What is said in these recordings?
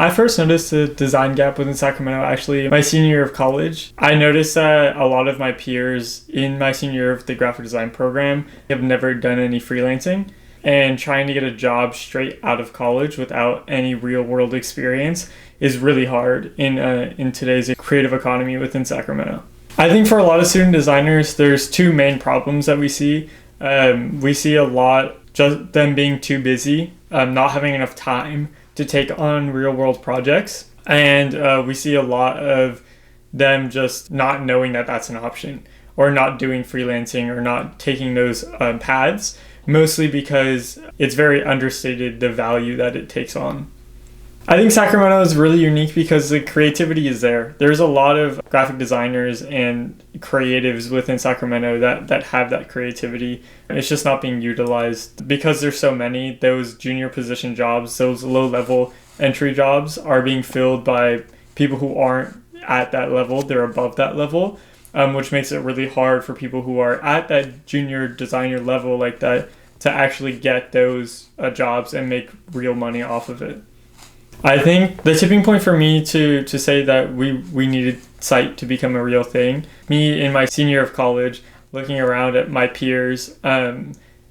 I first noticed the design gap within Sacramento actually my senior year of college. I noticed that a lot of my peers in my senior year of the graphic design program have never done any freelancing, and trying to get a job straight out of college without any real world experience is really hard in today's creative economy within Sacramento. I think for a lot of student designers, there's two main problems that we see. We see a lot just them being too busy, not having enough time to take on real world projects. And we see a lot of them just not knowing that that's an option, or not doing freelancing, or not taking those paths, mostly because it's very understated the value that it takes on. I think Sacramento is really unique because the creativity is there. There's a lot of graphic designers and creatives within Sacramento that have that creativity. It's just not being utilized because there's so many. Those junior position jobs, those low-level entry jobs are being filled by people who aren't at that level. They're above that level, which makes it really hard for people who are at that junior designer level like that to actually get those jobs and make real money off of it. I think the tipping point for me to say that we needed site to become a real thing, me in my senior year of college, looking around at my peers,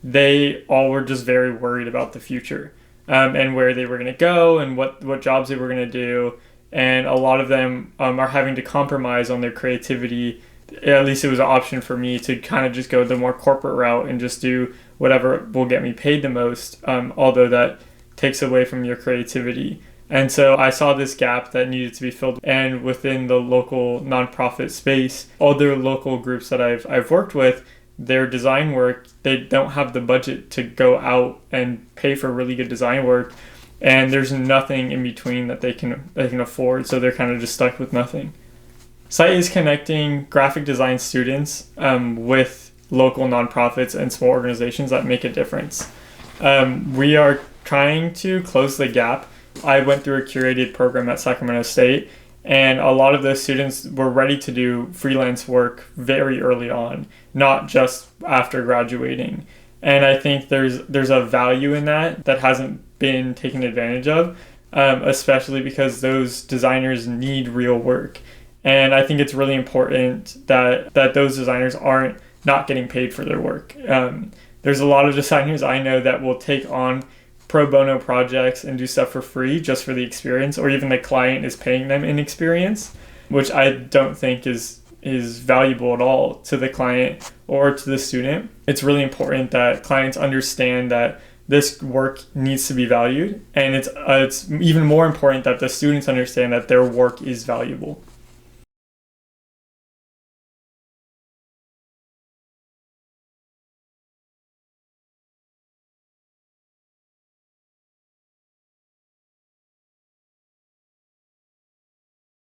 they all were just very worried about the future and where they were going to go and what jobs they were going to do. And a lot of them are having to compromise on their creativity. At least it was an option for me to kind of just go the more corporate route and just do whatever will get me paid the most, although that takes away from your creativity. And so I saw this gap that needed to be filled. And within the local nonprofit space, other local groups that I've worked with, their design work, they don't have the budget to go out and pay for really good design work. And there's nothing in between that they can afford. So they're kind of just stuck with nothing. Site is connecting graphic design students with local nonprofits and small organizations that make a difference. We are trying to close the gap. I went through a curated program at Sacramento State, and a lot of those students were ready to do freelance work very early on, not just after graduating. And I think there's a value in that hasn't been taken advantage of, especially because those designers need real work. And I think it's really important that those designers aren't not getting paid for their work. There's a lot of designers I know that will take on pro bono projects and do stuff for free just for the experience, or even the client is paying them in experience, which I don't think is valuable at all to the client or to the student. It's really important that clients understand that this work needs to be valued, and it's even more important that the students understand that their work is valuable.